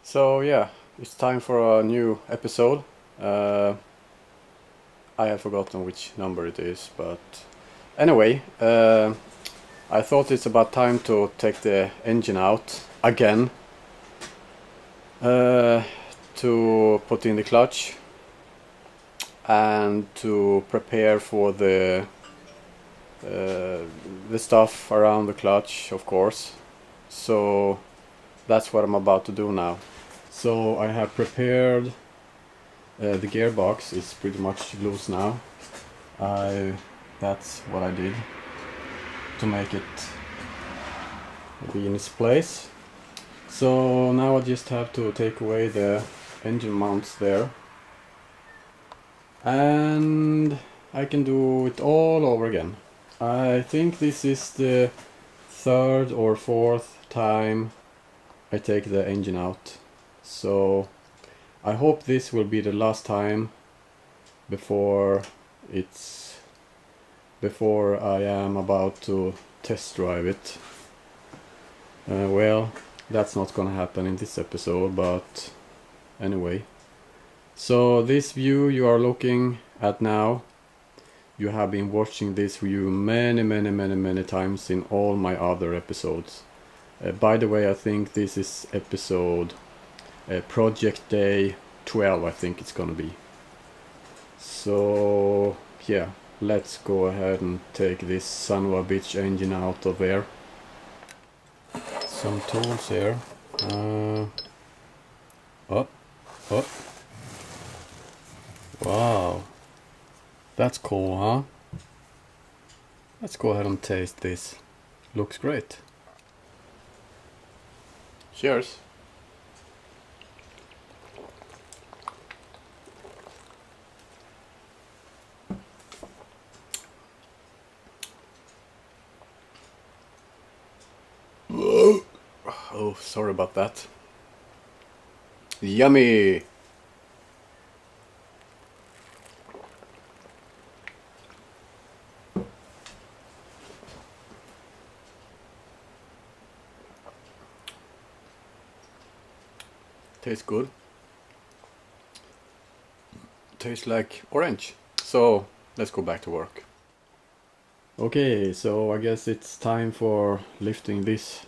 So yeah, it's time for a new episode. I have forgotten which number it is, but anyway, I thought it's about time to take the engine out again, to put in the clutch and to prepare for the stuff around the clutch, of course. So that's what I'm about to do now. So I have prepared the gearbox is pretty much loose now. That's what I did to make it be in its place. So now I just have to take away the engine mounts there, and I can do it all over again. I think this is the third or fourth time I take the engine out, so I hope this will be the last time before I am about to test drive it. Well, that's not gonna happen in this episode, but anyway. So this view you are looking at now, you have been watching this view many times in all my other episodes. By the way, I think this is episode Project Day 12, I think it's gonna be. So yeah, let's go ahead and take this son of a bitch engine out of there. Some tools here. Oh. Wow, that's cool, huh? Let's go ahead and taste this. Looks great. Cheers. Oh, sorry about that. Yummy! Tastes good. Tastes like orange. So let's go back to work. Okay, so I guess it's time for lifting this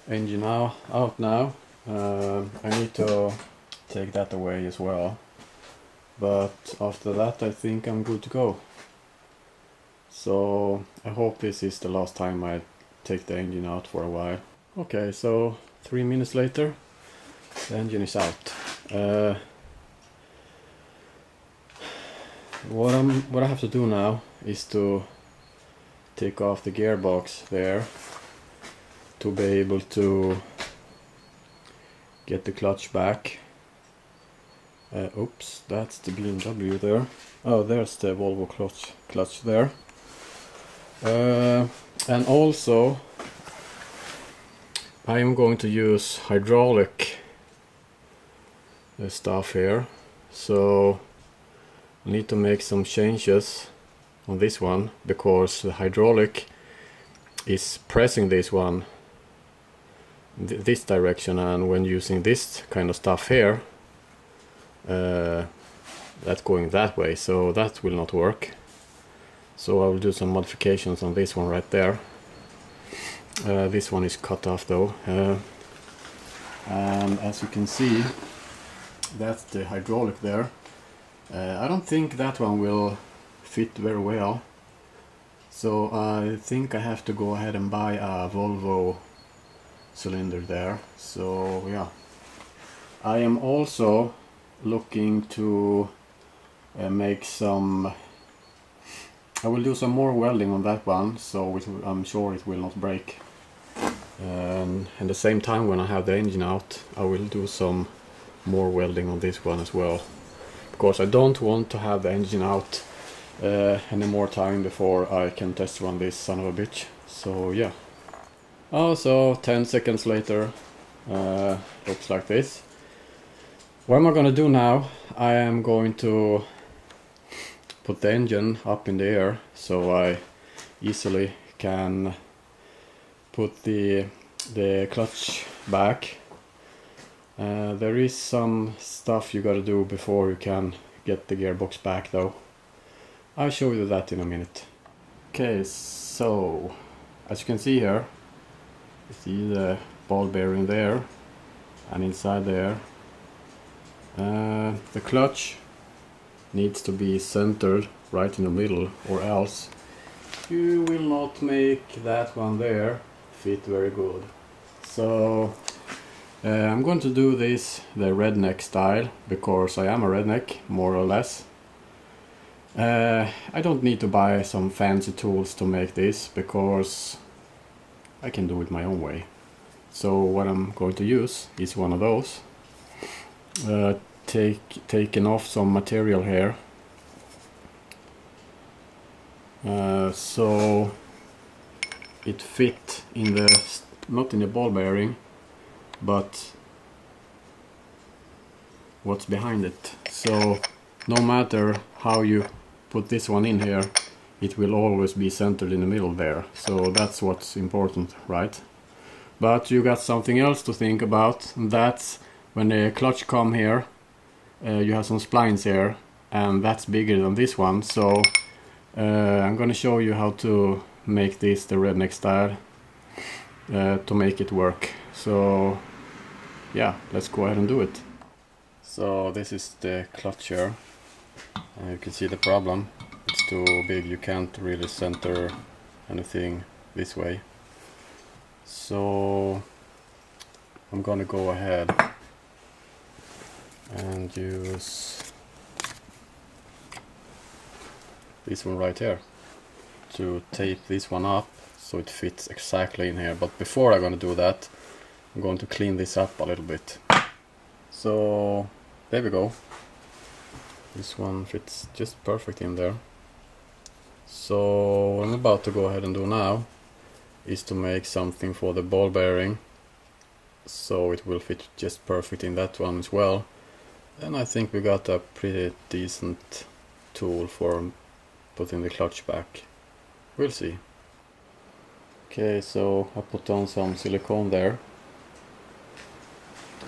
engine out now. I need to take that away as well, but after that I think I'm good to go. So I hope this is the last time I take the engine out for a while. Okay, so 3 minutes later the engine is out. What I have to do now is to take off the gearbox there to be able to get the clutch back. Oops, that's the BMW there. Oh, there's the Volvo clutch there. And also I am going to use hydraulic stuff here, so I need to make some changes on this one because the hydraulic is pressing this one this direction, and when using this kind of stuff here, that's going that way, so that will not work. So I will do some modifications on this one right there. This one is cut off though, and as you can see, that's the hydraulic there. I don't think that one will fit very well, so I think I have to go ahead and buy a Volvo cylinder there. So yeah, I am also looking to make some, I will do some more welding on that one, so I'm sure it will not break. And at the same time, when I have the engine out, I will do some more welding on this one as well, because I don't want to have the engine out any more time before I can test run this son of a bitch. So yeah. Also 10 seconds later, looks like this. What am I gonna do now? I am going to put the engine up in the air so I easily can put the clutch back There is some stuff you gotta do before you can get the gearbox back though. I'll show you that in a minute. Okay, so as you can see here, you see the ball bearing there and inside there. The clutch needs to be centered right in the middle, or else you will not make that one there fit very good. So I'm going to do this the redneck style, because I am a redneck, more or less. I don't need to buy some fancy tools to make this, because I can do it my own way. So what I'm going to use is one of those. Taking off some material here. So it fit in the, not in the ball bearing, but what's behind it. So no matter how you put this one in here, it will always be centered in the middle there. So that's what's important, right? But you got something else to think about, and that's when the clutch come here, you have some splines here, and that's bigger than this one. So I'm gonna show you how to make this the redneck style to make it work. So yeah, let's go ahead and do it. So this is the clutch here. You can see the problem. It's too big, you can't really center anything this way. So I'm gonna go ahead and use this one right here to tape this one up so it fits exactly in here. But before I'm gonna do that, I'm going to clean this up a little bit. So there we go. This one fits just perfect in there. So what I'm about to go ahead and do now is to make something for the ball bearing, so it will fit just perfect in that one as well. And I think we got a pretty decent tool for putting the clutch back. We'll see. Okay, so I put on some silicone there.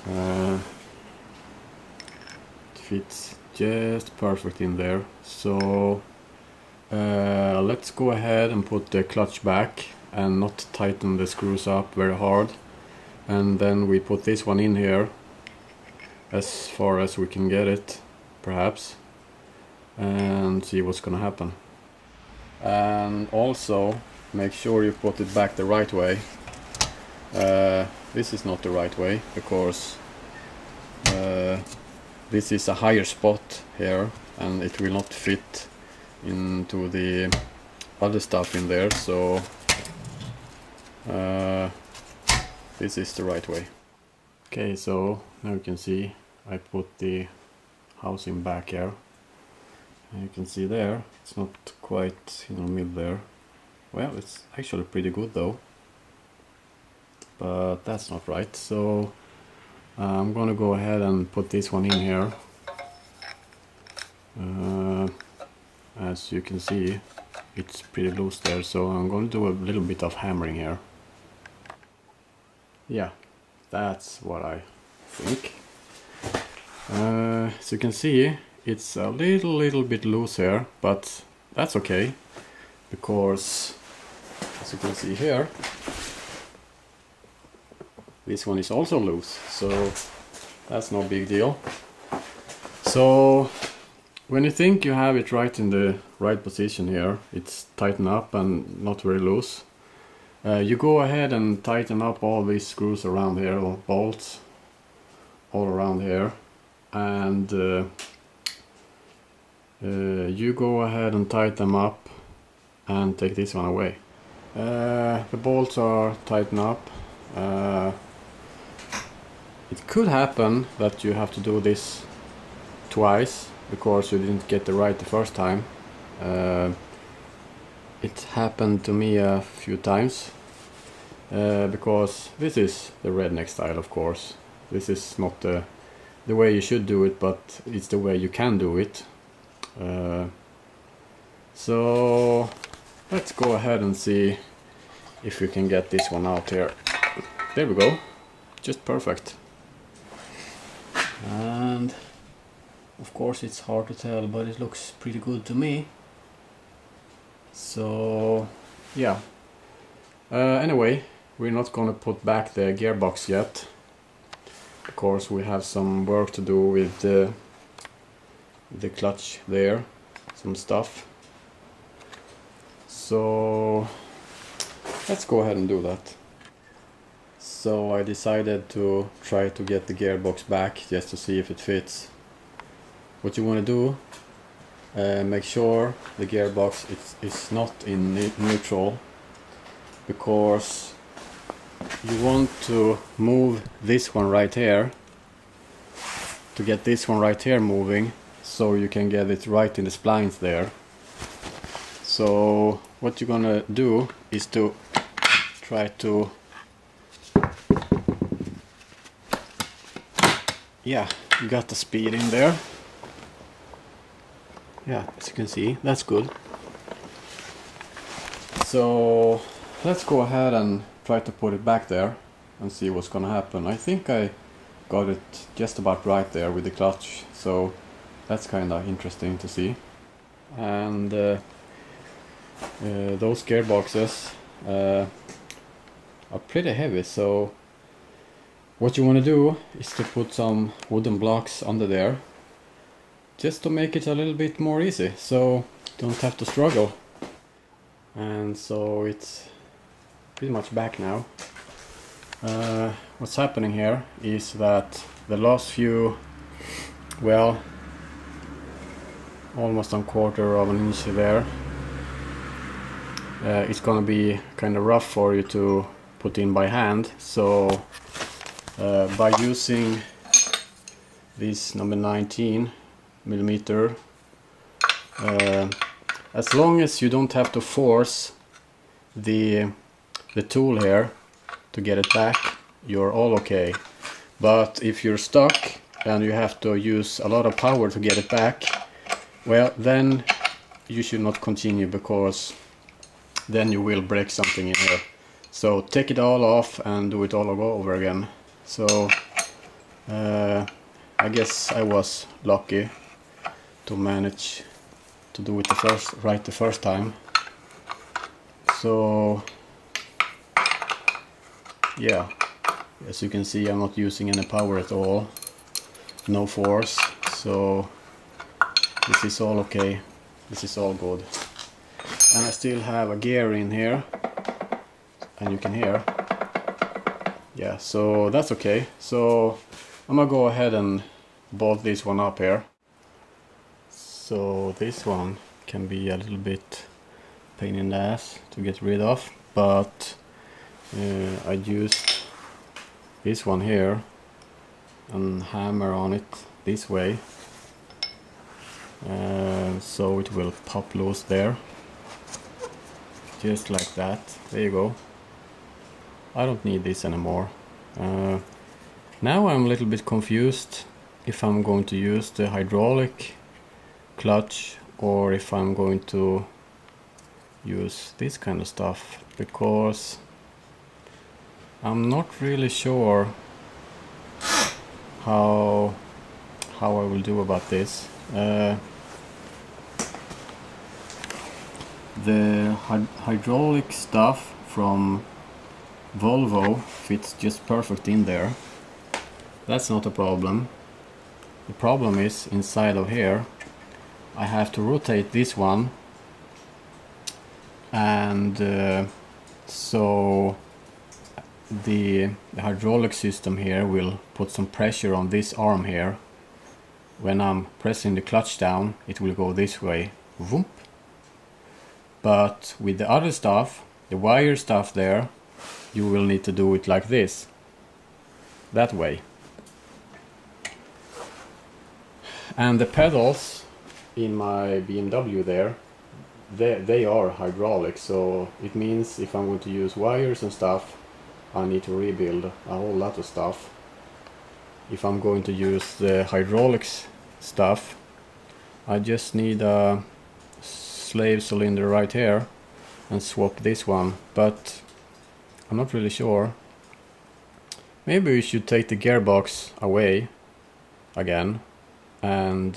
It fits just perfect in there. So let's go ahead and put the clutch back and not tighten the screws up very hard. And then we put this one in here as far as we can get it, perhaps, and see what's gonna happen. And also make sure you put it back the right way. This is not the right way, because this is a higher spot here and it will not fit into the other stuff in there. So this is the right way. Okay, so now you can see I put the housing back here. And you can see there, it's not quite in the middle there. Well, it's actually pretty good though, but that's not right. So I'm gonna go ahead and put this one in here. As you can see, it's pretty loose there, so I'm going to do a little bit of hammering here. Yeah, that's what I think. So you can see it's a little bit loose here, but that's okay, because as you can see here, this one is also loose, so that's no big deal. So when you think you have it right in the right position here, it's tightened up and not very loose, you go ahead and tighten up all these screws around here, or bolts all around here, and you go ahead and tighten them up and take this one away. The bolts are tightened up. It could happen that you have to do this twice because you didn't get it right the first time. It happened to me a few times, because this is the redneck style, of course. This is not the way you should do it, but it's the way you can do it. So let's go ahead and see if we can get this one out here. There we go, just perfect. and of course it's hard to tell, but it looks pretty good to me. So yeah, anyway, we're not gonna put back the gearbox yet. Of course we have some work to do with the clutch there, some stuff. So let's go ahead and do that. So I decided to try to get the gearbox back just to see if it fits. What you want to do, make sure the gearbox is not in neutral, because you want to move this one right here to get this one right here moving, so you can get it right in the splines there. So what you're gonna do is to try to, yeah, you got the speed in there. Yeah, as you can see, that's good. So let's go ahead and try to put it back there and see what's gonna happen. I think I got it just about right there with the clutch, so that's kinda interesting to see. And those gearboxes are pretty heavy, so what you want to do is to put some wooden blocks under there, just to make it a little bit more easy, so you don't have to struggle. And so it's pretty much back now. What's happening here is that the last few, well, almost a quarter of an inch there, it's gonna be kind of rough for you to put in by hand. So by using this number 19 millimeter, as long as you don't have to force the tool here to get it back, you're all okay. But if you're stuck and you have to use a lot of power to get it back, well, then you should not continue, because then you will break something in here. So take it all off and do it all over again. So I guess I was lucky to manage to do it the first time. So yeah, as you can see, I'm not using any power at all, no force, so this is all okay, this is all good. And I still have a gear in here, and you can hear, yeah, so that's okay. So I'm gonna go ahead and bolt this one up here. So this one can be a little bit pain in the ass to get rid of, but I used this one here and hammer on it this way, so it will pop loose there, just like that. There you go. I don't need this anymore. Now I'm a little bit confused if I'm going to use the hydraulic clutch or if I'm going to use this kind of stuff, because I'm not really sure how I will do about this. The hydraulic stuff from Volvo fits just perfect in there. That's not a problem. The problem is inside of here. I have to rotate this one, and so the hydraulic system here will put some pressure on this arm here. When I'm pressing the clutch down, it will go this way, whoop. But with the other stuff, the wire stuff there, you will need to do it like this, that way. And the pedals in my BMW there, they are hydraulic, so it means if I'm going to use wires and stuff, I need to rebuild a whole lot of stuff. If I'm going to use the hydraulics stuff, I just need a slave cylinder right here and swap this one, but I'm not really sure. Maybe we should take the gearbox away again and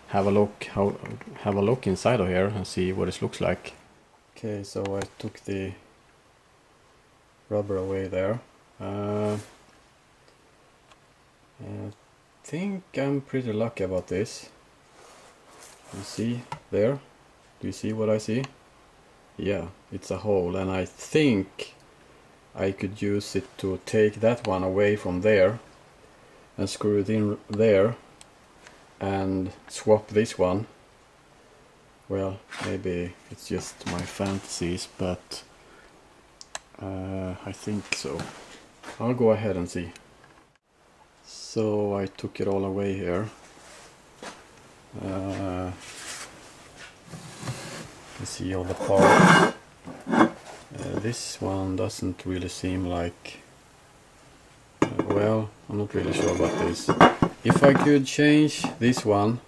have a look inside of here and see what it looks like. Okay, so I took the rubber away there. I think I'm pretty lucky about this. You see there? Do you see what I see? Yeah, it's a hole, and I think I could use it to take that one away from there and screw it in there and swap this one. Well, maybe it's just my fantasies, but I think so. I'll go ahead and see. So I took it all away here. You see all the parts. This one doesn't really seem like... well, I'm not really sure about this. If I could change this one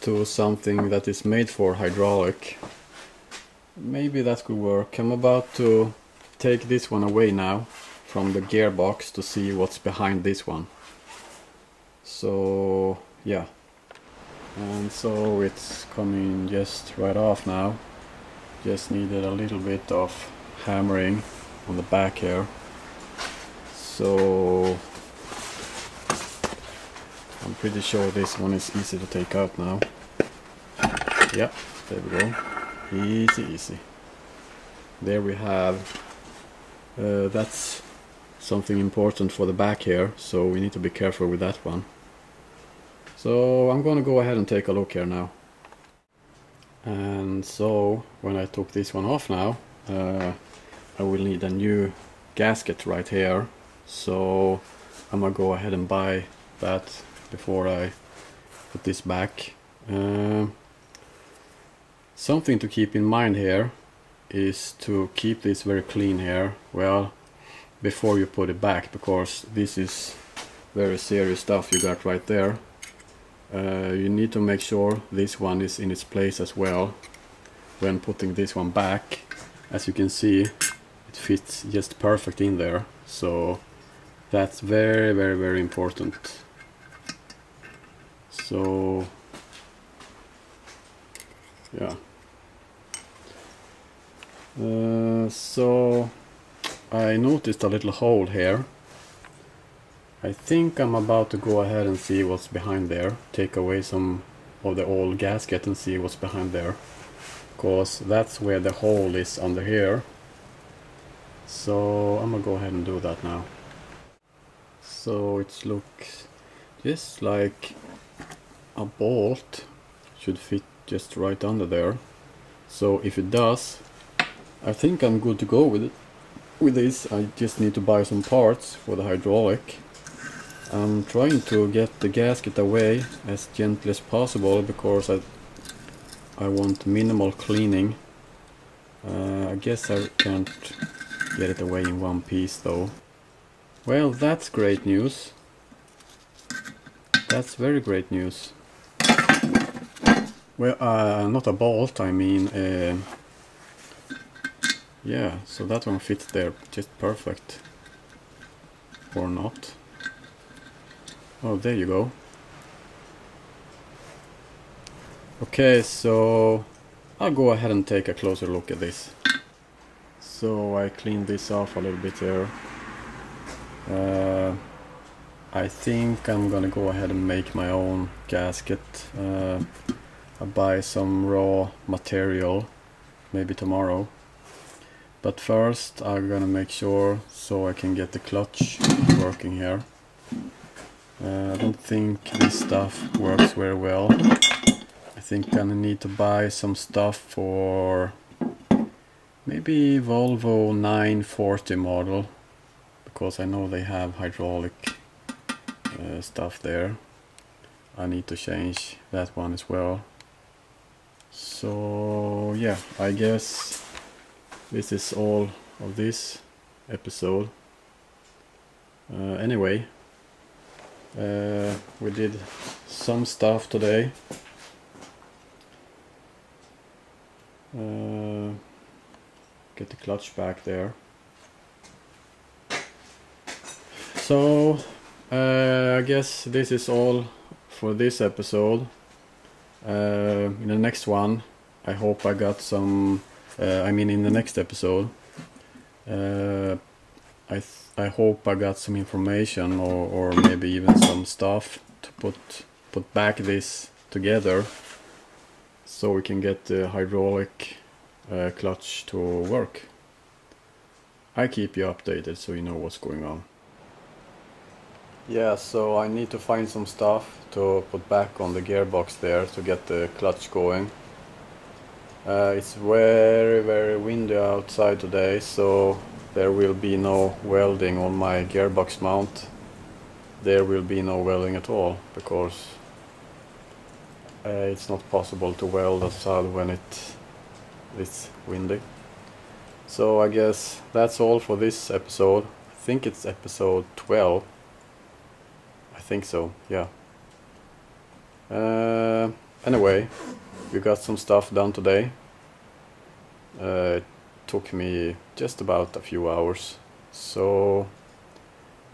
to something that is made for hydraulic, maybe that could work. I'm about to take this one away now from the gearbox to see what's behind this one. So yeah, and so it's coming just right off now. Just needed a little bit of hammering on the back here. So I'm pretty sure this one is easy to take out now. Yeah, there we go. Easy. There we have, that's something important for the back here, so we need to be careful with that one. So I'm gonna go ahead and take a look here now. And so when I took this one off now, I will need a new gasket right here, so I'm gonna go ahead and buy that before I put this back. Something to keep in mind here is to keep this very clean here, well, before you put it back, because this is very serious stuff you got right there. You need to make sure this one is in its place as well when putting this one back. As you can see, it fits just perfect in there, so that's very important. So yeah, so I noticed a little hole here. I think I'm about to go ahead and see what's behind there, take away some of the old gasket and see what's behind there, because that's where the hole is under here. So I'm gonna go ahead and do that now. So it looks just like a bolt should fit just right under there. So if it does, I think I'm good to go with it. With this, I just need to buy some parts for the hydraulic. I'm trying to get the gasket away as gently as possible because I want minimal cleaning. I guess I can't get it away in one piece though. Well, that's great news. That's very great news. Well, not a bolt, I mean, yeah, so that one fits there just perfect. Or not. Oh, there you go. Okay, so I'll go ahead and take a closer look at this. So I cleaned this off a little bit here. I think I'm gonna go ahead and make my own gasket. I'll buy some raw material, maybe tomorrow. But first I'm gonna make sure so I can get the clutch working here. I don't think this stuff works very well. I think I'm gonna need to buy some stuff for maybe Volvo 940 model, because I know they have hydraulic stuff there. I need to change that one as well. So yeah, I guess this is all of this episode. Anyway, we did some stuff today. Get the clutch back there. So I guess this is all for this episode. In the next one, I hope I got some. In the next episode, I hope I got some information or maybe even some stuff to put back this together, so we can get the hydraulic clutch to work. I keep you updated so you know what's going on. Yeah, so I need to find some stuff to put back on the gearbox there to get the clutch going. It's very, very windy outside today, so there will be no welding on my gearbox mount. There will be no welding at all, because it's not possible to weld outside when it's windy. So I guess that's all for this episode. I think it's episode 12. I think so, yeah. Anyway, we got some stuff done today. It took me just about a few hours. So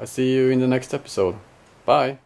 I see you in the next episode. Bye!